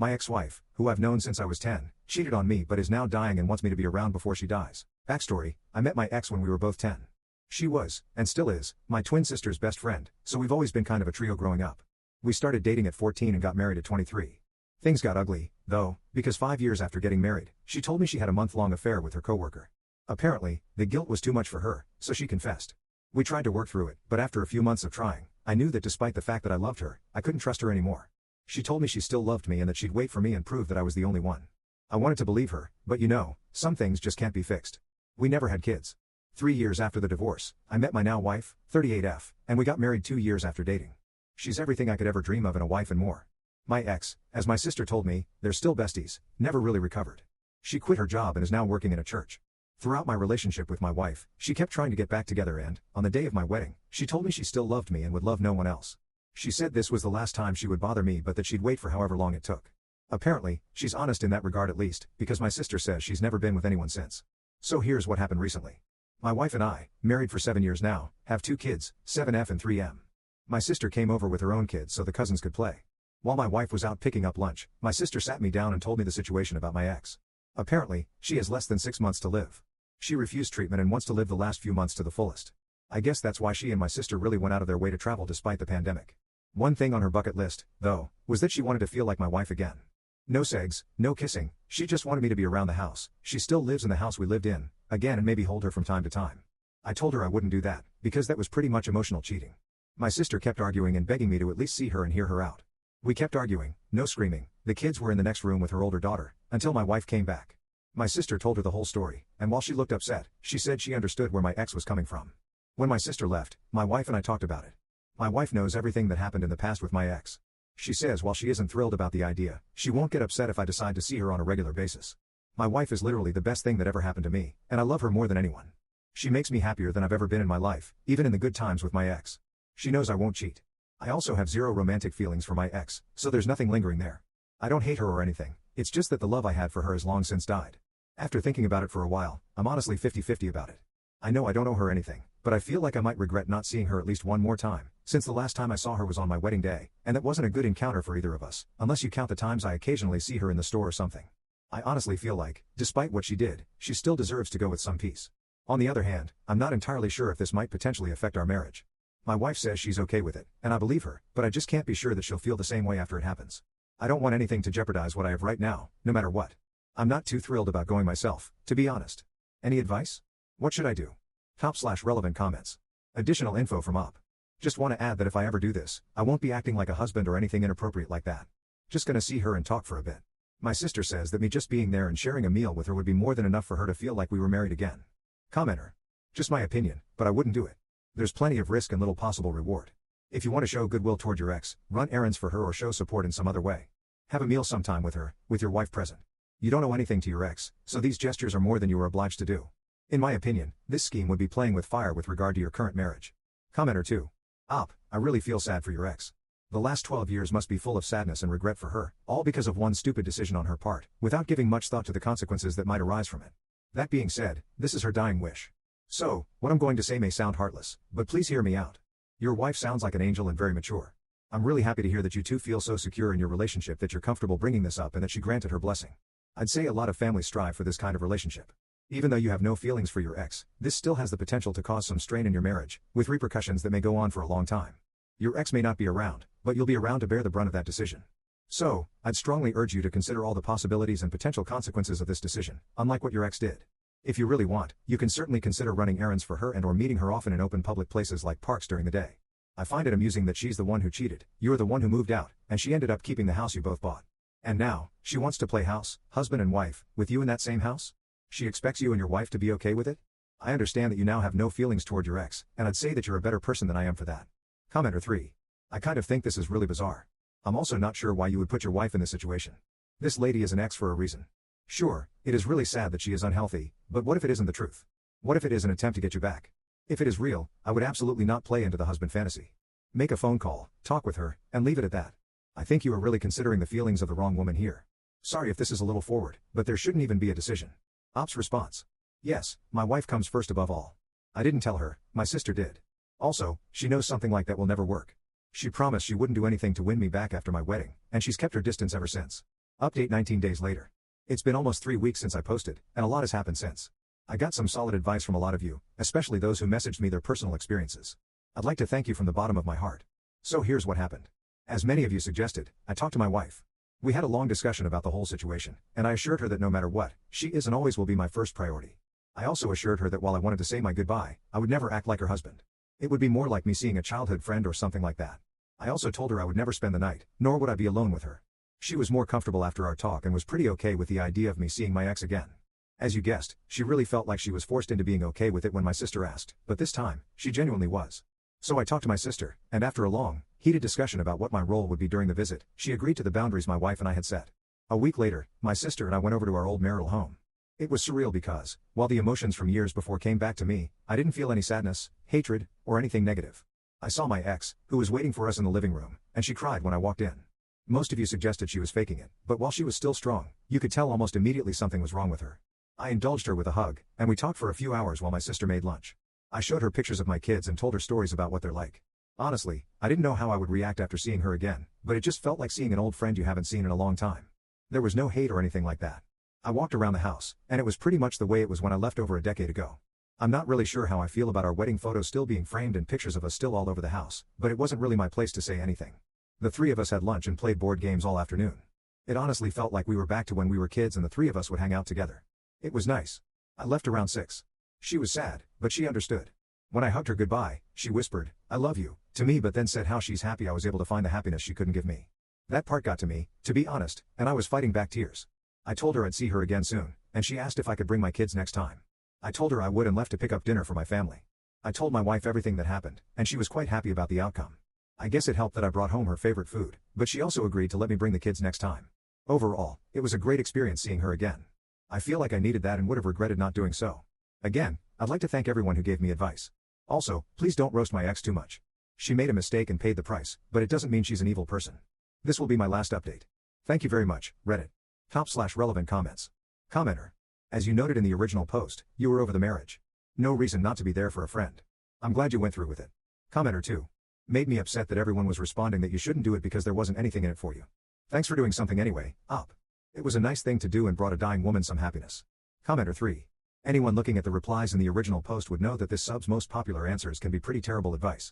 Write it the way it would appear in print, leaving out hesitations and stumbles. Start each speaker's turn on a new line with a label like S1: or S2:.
S1: My ex-wife, who I've known since I was 10, cheated on me but is now dying and wants me to be around before she dies. Backstory: I met my ex when we were both 10. She was, and still is, my twin sister's best friend, so we've always been kind of a trio growing up. We started dating at 14 and got married at 23. Things got ugly, though, because 5 years after getting married, she told me she had a month-long affair with her coworker. Apparently, the guilt was too much for her, so she confessed. We tried to work through it, but after a few months of trying, I knew that despite the fact that I loved her, I couldn't trust her anymore. She told me she still loved me and that she'd wait for me and prove that I was the only one. I wanted to believe her, but some things just can't be fixed. We never had kids. 3 years after the divorce, I met my now wife, 38F, and we got married 2 years after dating. She's everything I could ever dream of in a wife and more. My ex, as my sister told me, they're still besties, never really recovered. She quit her job and is now working in a church. Throughout my relationship with my wife, she kept trying to get back together and, on the day of my wedding, she told me she still loved me and would love no one else. She said this was the last time she would bother me but that she'd wait for however long it took. Apparently, she's honest in that regard at least, because my sister says she's never been with anyone since. So here's what happened recently. My wife and I, married for 7 years now, have 2 kids, 7F and 3M. My sister came over with her own kids so the cousins could play. While my wife was out picking up lunch, my sister sat me down and told me the situation about my ex. Apparently, she has less than 6 months to live. She refused treatment and wants to live the last few months to the fullest. I guess that's why she and my sister really went out of their way to travel despite the pandemic. One thing on her bucket list, though, was that she wanted to feel like my wife again. No sex, no kissing, she just wanted me to be around the house. She still lives in the house we lived in, again, and maybe hold her from time to time. I told her I wouldn't do that, because that was pretty much emotional cheating. My sister kept arguing and begging me to at least see her and hear her out. We kept arguing, no screaming, the kids were in the next room with her older daughter, until my wife came back. My sister told her the whole story, and while she looked upset, she said she understood where my ex was coming from. When my sister left, my wife and I talked about it. My wife knows everything that happened in the past with my ex. She says while she isn't thrilled about the idea, she won't get upset if I decide to see her on a regular basis. My wife is literally the best thing that ever happened to me, and I love her more than anyone. She makes me happier than I've ever been in my life, even in the good times with my ex. She knows I won't cheat. I also have zero romantic feelings for my ex, so there's nothing lingering there. I don't hate her or anything, it's just that the love I had for her has long since died. After thinking about it for a while, I'm honestly 50-50 about it. I know I don't owe her anything, but I feel like I might regret not seeing her at least one more time, since the last time I saw her was on my wedding day, and that wasn't a good encounter for either of us, unless you count the times I occasionally see her in the store or something. I honestly feel like, despite what she did, she still deserves to go with some peace. On the other hand, I'm not entirely sure if this might potentially affect our marriage. My wife says she's okay with it, and I believe her, but I just can't be sure that she'll feel the same way after it happens. I don't want anything to jeopardize what I have right now, no matter what. I'm not too thrilled about going myself, to be honest. Any advice? What should I do? /relevant comments. Additional info from Op. Just want to add that if I ever do this, I won't be acting like a husband or anything inappropriate like that. Just gonna see her and talk for a bit. My sister says that me just being there and sharing a meal with her would be more than enough for her to feel like we were married again. Commenter. Just my opinion, but I wouldn't do it. There's plenty of risk and little possible reward. If you want to show goodwill toward your ex, run errands for her or show support in some other way. Have a meal sometime with her, with your wife present. You don't owe anything to your ex, so these gestures are more than you are obliged to do. In my opinion, this scheme would be playing with fire with regard to your current marriage. Commenter 2. Op, I really feel sad for your ex. The last 12 years must be full of sadness and regret for her, all because of one stupid decision on her part, without giving much thought to the consequences that might arise from it. That being said, this is her dying wish. So, what I'm going to say may sound heartless, but please hear me out. Your wife sounds like an angel and very mature. I'm really happy to hear that you two feel so secure in your relationship that you're comfortable bringing this up and that she granted her blessing. I'd say a lot of families strive for this kind of relationship. Even though you have no feelings for your ex, this still has the potential to cause some strain in your marriage, with repercussions that may go on for a long time. Your ex may not be around, but you'll be around to bear the brunt of that decision. So, I'd strongly urge you to consider all the possibilities and potential consequences of this decision, unlike what your ex did. If you really want, you can certainly consider running errands for her and/or meeting her often in open public places like parks during the day. I find it amusing that she's the one who cheated, you're the one who moved out, and she ended up keeping the house you both bought. And now, she wants to play house, husband and wife, with you in that same house? She expects you and your wife to be okay with it? I understand that you now have no feelings toward your ex, and I'd say that you're a better person than I am for that. Commenter 3. I kind of think this is really bizarre. I'm also not sure why you would put your wife in this situation. This lady is an ex for a reason. Sure, it is really sad that she is unhealthy, but what if it isn't the truth? What if it is an attempt to get you back? If it is real, I would absolutely not play into the husband fantasy. Make a phone call, talk with her, and leave it at that. I think you are really considering the feelings of the wrong woman here. Sorry if this is a little forward, but there shouldn't even be a decision. Op's response. Yes, my wife comes first above all. I didn't tell her, my sister did. Also, she knows something like that will never work. She promised she wouldn't do anything to win me back after my wedding, and she's kept her distance ever since. Update 19 days later. It's been almost 3 weeks since I posted, and a lot has happened since. I got some solid advice from a lot of you, especially those who messaged me their personal experiences. I'd like to thank you from the bottom of my heart. So here's what happened. As many of you suggested, I talked to my wife. We had a long discussion about the whole situation, and I assured her that no matter what, she is and always will be my first priority. I also assured her that while I wanted to say my goodbye, I would never act like her husband. It would be more like me seeing a childhood friend or something like that. I also told her I would never spend the night, nor would I be alone with her. She was more comfortable after our talk and was pretty okay with the idea of me seeing my ex again. As you guessed, she really felt like she was forced into being okay with it when my sister asked, but this time, she genuinely was. So I talked to my sister, and after a long, heated discussion about what my role would be during the visit, she agreed to the boundaries my wife and I had set. A week later, my sister and I went over to our old marital home. It was surreal because, while the emotions from years before came back to me, I didn't feel any sadness, hatred, or anything negative. I saw my ex, who was waiting for us in the living room, and she cried when I walked in. Most of you suggested she was faking it, but while she was still strong, you could tell almost immediately something was wrong with her. I indulged her with a hug, and we talked for a few hours while my sister made lunch. I showed her pictures of my kids and told her stories about what they're like. Honestly, I didn't know how I would react after seeing her again, but it just felt like seeing an old friend you haven't seen in a long time. There was no hate or anything like that. I walked around the house, and it was pretty much the way it was when I left over a decade ago. I'm not really sure how I feel about our wedding photos still being framed and pictures of us still all over the house, but it wasn't really my place to say anything. The three of us had lunch and played board games all afternoon. It honestly felt like we were back to when we were kids and the three of us would hang out together. It was nice. I left around 6. She was sad, but she understood. When I hugged her goodbye, she whispered, "I love you," to me, but then said how she's happy I was able to find the happiness she couldn't give me. That part got to me, to be honest, and I was fighting back tears. I told her I'd see her again soon, and she asked if I could bring my kids next time. I told her I would and left to pick up dinner for my family. I told my wife everything that happened, and she was quite happy about the outcome. I guess it helped that I brought home her favorite food, but she also agreed to let me bring the kids next time. Overall, it was a great experience seeing her again. I feel like I needed that and would have regretted not doing so. Again, I'd like to thank everyone who gave me advice. Also, please don't roast my ex too much. She made a mistake and paid the price, but it doesn't mean she's an evil person. This will be my last update. Thank you very much, Reddit. Top/relevant comments. Commenter. As you noted in the original post, you were over the marriage. No reason not to be there for a friend. I'm glad you went through with it. Commenter 2. Made me upset that everyone was responding that you shouldn't do it because there wasn't anything in it for you. Thanks for doing something anyway, up. It was a nice thing to do and brought a dying woman some happiness. Commenter 3. Anyone looking at the replies in the original post would know that this sub's most popular answers can be pretty terrible advice.